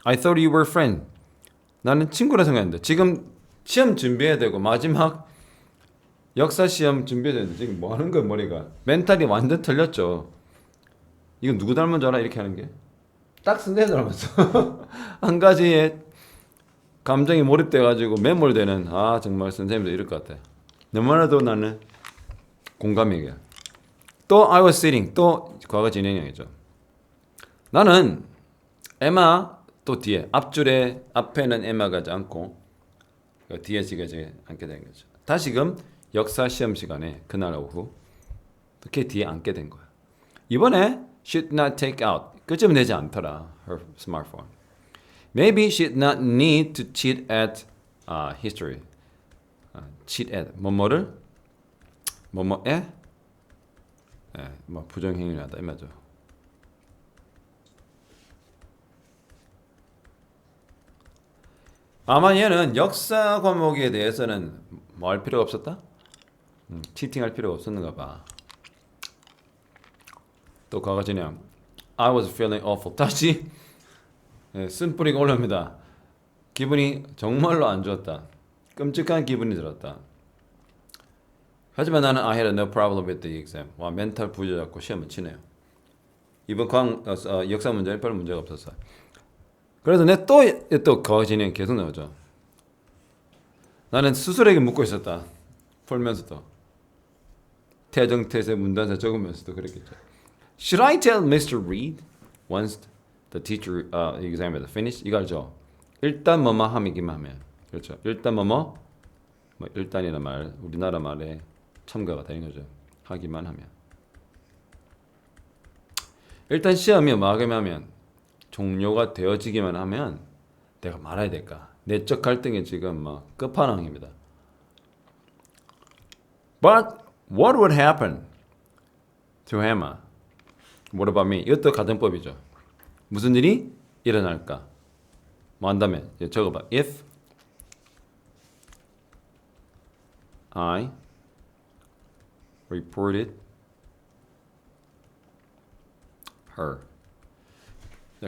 I thought you were friend. 나는 친구라 생각했는데 지금 시험 준비해야 되고 마지막 역사 시험 준비해야 되는데 지금 뭐 하는 거야 머리가. 멘탈이 완전 틀렸죠. 이거 누구 닮은 줄 알아? 이렇게 하는 게. 딱 선생님 닮았어. 한 가지에 감정이 몰입돼가지고 매몰되는 정말 선생님도 이럴 것 같아. 너무나도 나는 공감이 가. 또 I was sitting. 또 과거 진행형이죠. 나는 에마 또 뒤에 앞줄에 앞에는 에마가 앉고 뒤에 지가 앉게 된 거죠. 다시금 역사 시험 시간에 그날 오후 이렇게 뒤에 앉게 된 거야. 이번에 should not take out 끄집어내지 않더라. her smartphone. Maybe she did not need to cheat at history. cheat at 뭐뭐를 뭐뭐에 뭐 부정행위하다 이 말이죠. 아마 얘는 역사 과목에 대해서는 뭐 할 필요가 없었다? 치팅할 필요가 없었는가 봐. 또 과거 진행. I was feeling awful. 다시 쓴뿌리가 올라옵니다. 기분이 정말로 안 좋았다. 끔찍한 기분이 들었다. 하지만 나는 I had no problem with the exam. 와 멘탈 부여잡고 시험을 치네요. 이번 역사 문제는 별 문제가 없었어. 그래서 내 또 과거 진행 계속 나오죠. 나는 스스로에게 묻고 있었다. 풀면서도 태정태세 문단사 적으면서도 그랬겠죠. Should I tell Mr. Reed once the teacher exam is finished? 이거 알죠? 일단 뭐뭐 함이기만 하면 그렇죠. 일단 뭐뭐 뭐 일단이라는 말 우리나라 말에 첨가가 되는 거죠. 하기만 하면 일단 시험이 막으면 종료가 되어지기만 하면 내가 말아야 될까? 내적 갈등이 지금 막 끝판왕입니다. But what would happen to Emma? What about me? 이것도 가정법이죠. 무슨 일이 일어날까? 뭐 한다면 적어봐. If I reported her.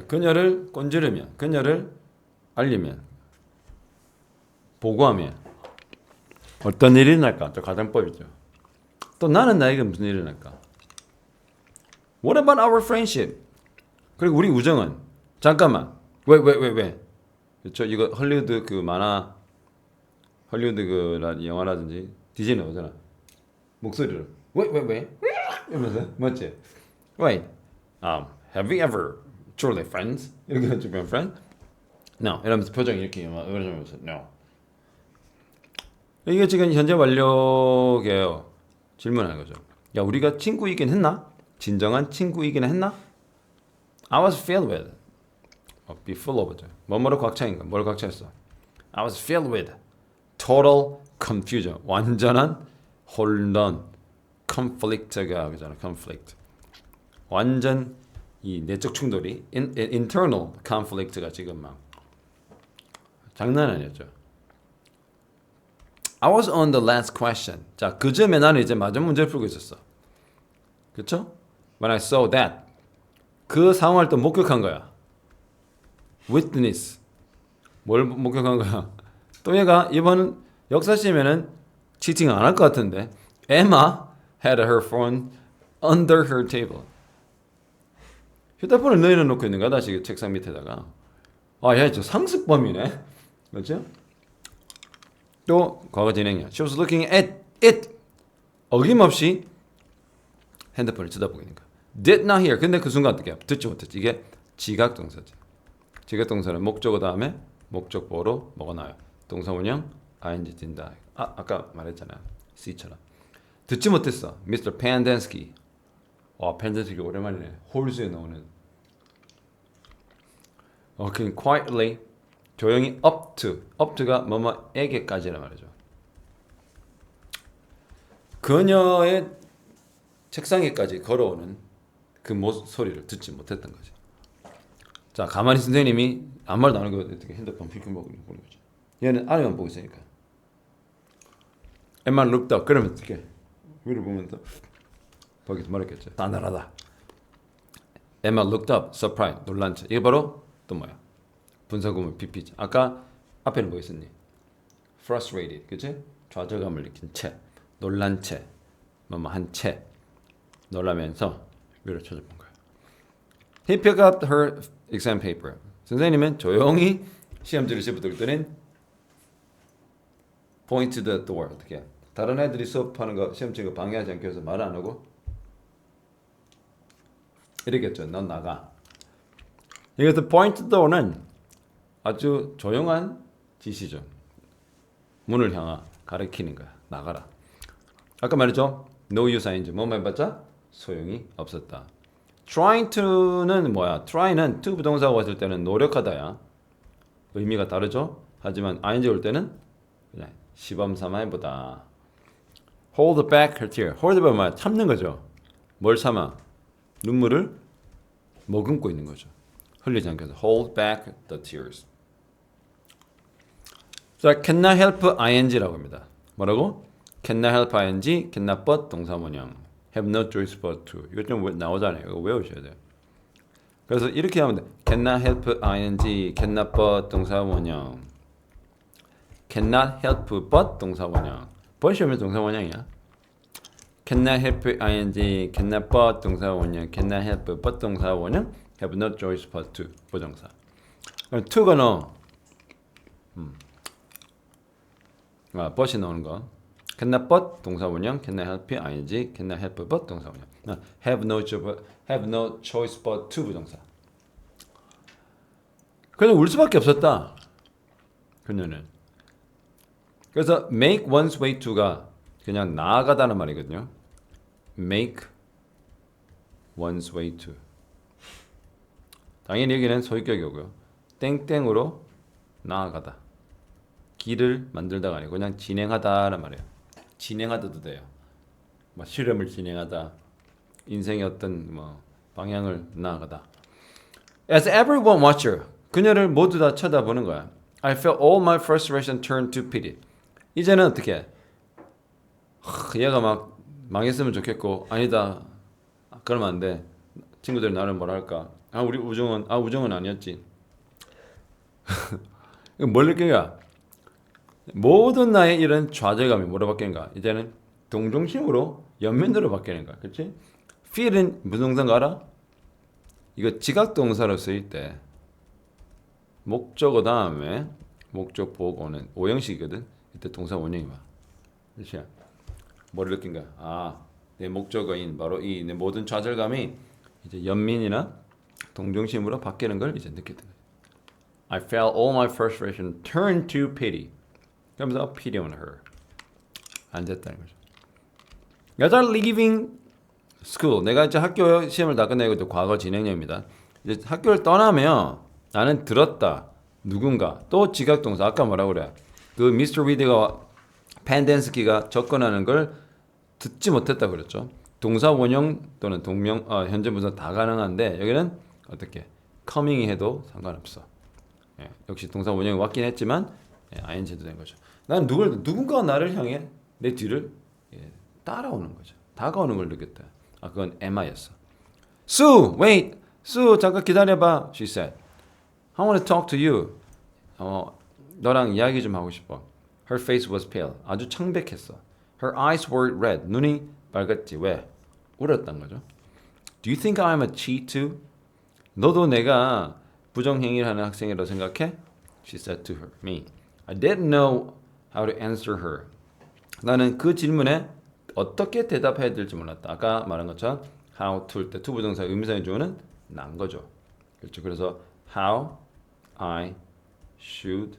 그녀를 꼰지르면, 그녀를 알리면, 보고하면 어떤 일이 일어날까? 또 가정법이죠. 또 나는 나에게 무슨 일이 일어날까? What about our friendship? 그리고 우리 우정은? 잠깐만. 왜? 그렇죠? 이거 헐리우드 그 만화, 헐리우드 그 영화라든지 디즈니 나오잖아. 목소리를 왜? 이러면서 맞지? Wait. Have we ever truly friends? 이렇게 해주면 friends? No. 이러면서 표정이 이렇게 이러면서 no. 이게 지금 현재 완료게요. 질문하는 거죠. 야, 우리가 친구이긴 했나? 진정한 친구이긴 했나? I was filled with. be full of죠. 뭐뭐로 꽉 차인 거. 뭘 꽉 차있어? I was filled with total confusion. 완전한 혼란. conflict가 그잖아. conflict. 완전 이 내적 충돌이 internal conflict가 지금 막 장난 아니었죠. I was on the last question. 자, 그 점에 나는 이제 마지막 문제를 풀고 있었어. 그렇죠? When I saw that. 그 상황을 또 목격한 거야. Witness. 뭘 목격한 거야? 또 얘가 이번 역사시면은 치팅 안 할 것 같은데 Emma had her phone under her table. 휴대폰을 내려놓고 있는 거야. 다시 책상 밑에다가. 야, 저 상습범이네. 그렇죠? 또 과거 진행이야. She was looking at it. 어김없이 핸드폰을 쳐다보고 있는 거야. Did not hear. 근데 그 순간 어떻게 해? 듣지 못했지. 이게 지각동사지. 지각동사는 목적어 다음에 목적보로 뭐가 나와요? 동사원형 ing 뛴다. 아까 말했잖아요. C처럼. 듣지 못했어. Mr. Pendenski. 펜덴스키 오랜만이네. 홀수에 나오는. 그냥 quietly 조용히 up to가 뭐뭐에게까지란 말이죠. 그녀의 책상에까지 걸어오는 그 소리를 듣지 못했던 거지. 자, 가만히 선생님이 아무 말도 안 하고 어떻게 핸드폰 휙 보고 있는 거죠. 얘는 아래만 보고 있으니까. Emma looked up. 그러면 어떻게? 위를 보면 또 거기서 말했겠죠. 싸늘하다. Emma looked up. Surprise. 놀란 채. 이게 바로 또 뭐야? 분사구문 BP죠. 아까 앞에는 뭐 있었니? Frustrated. 그치? 좌절감을 느낀 채. 놀란 채. 한 채. 놀라면서 위로 쳐다본 거야. He picked up her exam paper. 선생님은 조용히 시험지를 씹어들더니 point to the door. 어떻게? 다른 애들이 수업하는 거 시험 치는 거 방해하지 않기 위해서 말 안 하고 이러겠죠. 넌 나가. 여기서 point to the door는 아주 조용한 지시죠. 문을 향하 가리키는 거야. 나가라. 아까 말했죠. No use ing. 뭐만 해봤자 소용이 없었다. Trying to는 뭐야? Try는 to 부동사가 왔을 때는 노력하다야. 의미가 다르죠. 하지만 ing 올 때는 그냥 시범 삼아 해보다. Hold back her tear. Hold back 뭐야? 참는 거죠. 뭘 참아? 눈물을 머금고 있는 거죠. 흘리지 않게 해서 hold back the tears. 자, cannot help ing라고 합니다. 뭐라고? cannot help ing, cannot but 동사원형. have no choice but to. 이거 좀 나오잖아요. 이거 외우셔야 돼요. 그래서 이렇게 하면 돼. cannot help ing, cannot but 동사원형. cannot help but 동사원형. but이 오면 동사원형이야. cannot help ing, cannot but 동사원형, cannot help but 동사원형, have no choice but to 부정사. 그럼 to가 넣어. but이 나오는 거. cannot but 동사원형, cannot help ing, cannot help but 동사원형. have no choice but to 부정사. 그냥 울 수밖에 없었다. 그녀는. 그래서 make one's way to가 그냥 나아가다는 말이거든요. make one's way to. 당연히 여기는 소유격이고요. 땡땡으로 나아가다. 길을 만들다가 아니고 그냥 진행하다란 말이에요. 진행하다도 돼요. 뭐 실험을 진행하다. 인생의 어떤 뭐 방향을 나아가다. As everyone watched her, 그녀를 모두 다 쳐다보는 거야. I felt all my frustration turn to pity. 이제는 어떻게? 얘가 막 망했으면 좋겠고 아니다. 그러면 안 돼. 친구들이 나를 뭐라 할까? 우리 우정은 아니었지. 뭘 느끼냐? 모든 나의 이런 좌절감이 뭐로 바뀌는가? 이제는 동정심으로 연민으로 바뀌는 거야. 그렇지? feel은 무슨 동사인가 알아? 이거 지각동사로 쓰일 때 목적어 다음에 목적 보고는 오형식이거든. 이때 동사 원형이 와. 그렇지? 뭐를 느낀 거야? 내 목적어인 바로 이 내 모든 좌절감이 이제 연민이나 동정심으로 바뀌는 걸 이제 느꼈던 거야. I felt all my frustration turn to pity. 그러면서 pity on her. 안 됐다는 거죠. 여자 leaving school. 내가 이제 학교 시험을 다 끝내고 이제 과거 진행형입니다. 이제 학교를 떠나면 나는 들었다. 누군가 또 지각동사. 아까 뭐라고 그래? 그 미스터 리드가 펜덴스키가 접근하는 걸 듣지 못했다 그랬죠. 동사 원형 또는 동명 현재 분사 다 가능한데 여기는 어떻게? coming이 해도 상관없어. 예, 역시 동사 원형이 왔긴 했지만 ing도 된 거죠. 난 누군가가 나를 향해 내 뒤를 따라오는 거죠. 다가오는 걸 느꼈다. 그건 Emma였어. Sue, wait. Sue, 잠깐 기다려봐. She said. I want to talk to you. 너랑 이야기 좀 하고 싶어. Her face was pale. 아주 창백했어. Her eyes were red. 눈이 빨갛지. 왜? 울었단 거죠. Do you think I'm a cheat too? 너도 내가 부정행위를 하는 학생이라고 생각해? She said to me. I didn't know how to answer her. 나는 그 질문에 어떻게 대답해야 될지 몰랐다. 아까 말한 것처럼 how to일 때 to 부정사 의미상의 주어는 난 거죠. 그렇죠. 그래서 how I should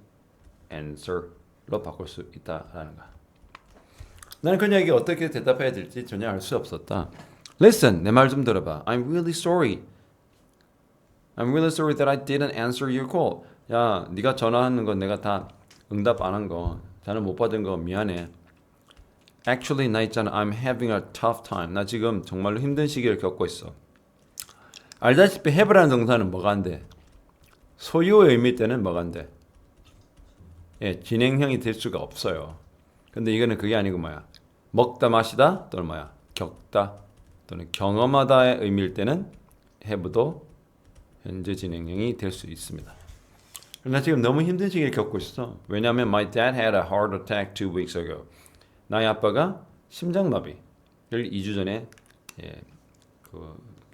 answer로 바꿀 수 있다라는 거. 나는 그녀에게 어떻게 대답해야 될지 전혀 알 수 없었다. Listen, 내 말 좀 들어봐. I'm really sorry. I'm really sorry that I didn't answer your call. 야, 네가 전화하는 건 내가 다 응답 안 한 거, 전화 못 받은 거 미안해. Actually, 나 있잖아. I'm having a tough time. 나 지금 정말로 힘든 시기를 겪고 있어. 알다시피 have라는 동사는 뭐가 안 돼? 소유의 의미 때는 뭐가 안 돼? 예, 진행형이 될 수가 없어요. 근데 이거는 그게 아니고 뭐야? 먹다 마시다 또는 뭐야? 겪다 또는 경험하다의 의미일 때는 have도 현재 진행형이 될 수 있습니다. 나 지금 너무 힘든 시기를 겪고 있어. 왜냐하면 my dad had a heart attack 2 weeks ago. 나의 아빠가 심장마비를 2주 전에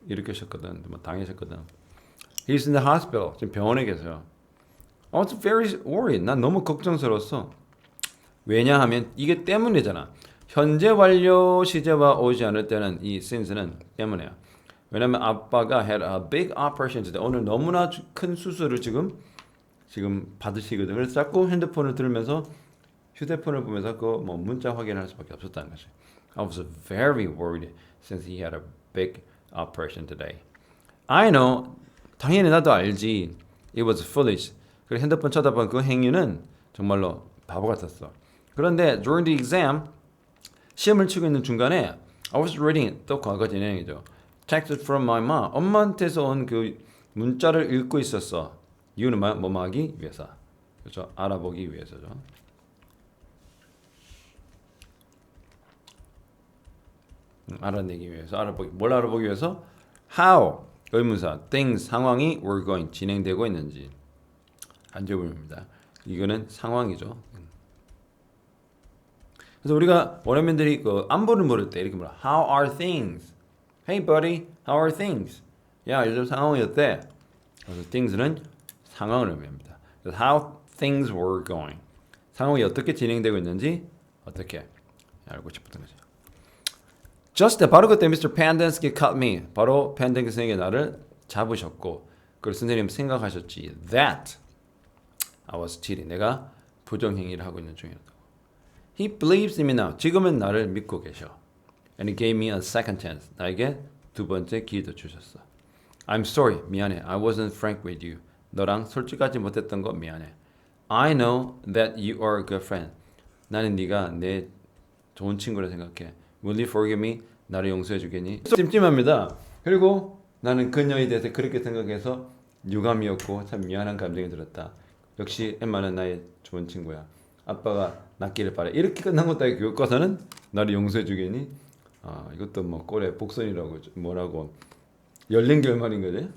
일으키셨거든. 뭐 당하셨거든. He's in the hospital. 지금 병원에 계세요. I was very worried. 난 너무 걱정스러웠어. 왜냐하면 이게 때문이잖아. 현재 완료 시제와 오지 않을 때는 이 since는 때문이야. 왜냐면 아빠가 had a big operation today. 오늘 너무나 큰 수술을 지금 받으시거든. 그래서 자꾸 핸드폰을 들으면서 휴대폰을 보면서 그 뭐 문자 확인할 수밖에 없었다는 거지. I was very worried since he had a big operation today. I know. 당연히 나도 알지. It was foolish. 그 핸드폰 쳐다본 그 행위는 정말로 바보 같았어. 그런데 during the exam 시험을 치고 있는 중간에 I was reading 또 과거 진행이죠. Text from my mom. 엄마한테서 온 그 문자를 읽고 있었어. 이유는 뭐 하기 위해서. 그렇죠. 알아보기 위해서죠. 알아내기 위해서. 뭘 알아보기 위해서? How 의문사 things 상황이 were going 진행되고 있는지. 안주부입니다. 이거는 상황이죠. 그래서 우리가 원어민들이 그 안부를 물을 때 이렇게 물어. How are things? Hey buddy, how are things? 야, 요즘 상황이 어때? 그래서 things는 상황을 의미합니다. 그래서 how things were going. 상황이 어떻게 진행되고 있는지 어떻게 알고 싶었던 거죠. Just 바로 그때 Mr. Pendenski caught me. 바로 펜덴스키 선생님이 나를 잡으셨고 그걸 선생님 생각하셨지. That I was cheating. 내가 부정행위를 하고 있는 중이었다고. He believes in me now. 지금은 나를 믿고 계셔. And he gave me a second chance. 나에게 두 번째 기회도 주셨어. I'm sorry. 미안해. I wasn't frank with you. 너랑 솔직하지 못했던 거 미안해. I know that you are a good friend. 나는 네가 내 좋은 친구라 생각해. Will you forgive me? 나를 용서해 주겠니? 찜찜합니다. 그리고 나는 그녀에 대해서 그렇게 생각해서 유감이었고 참 미안한 감정이 들었다. 역시 엠마는 나의 좋은 친구야. 아빠가 낫기를 바래. 이렇게 끝난 것도 아니고 교과서는 나를 용서해 주겠니? 아, 이것도 뭐 꼴의 복선이라고 뭐라고 열린 결말인 거지.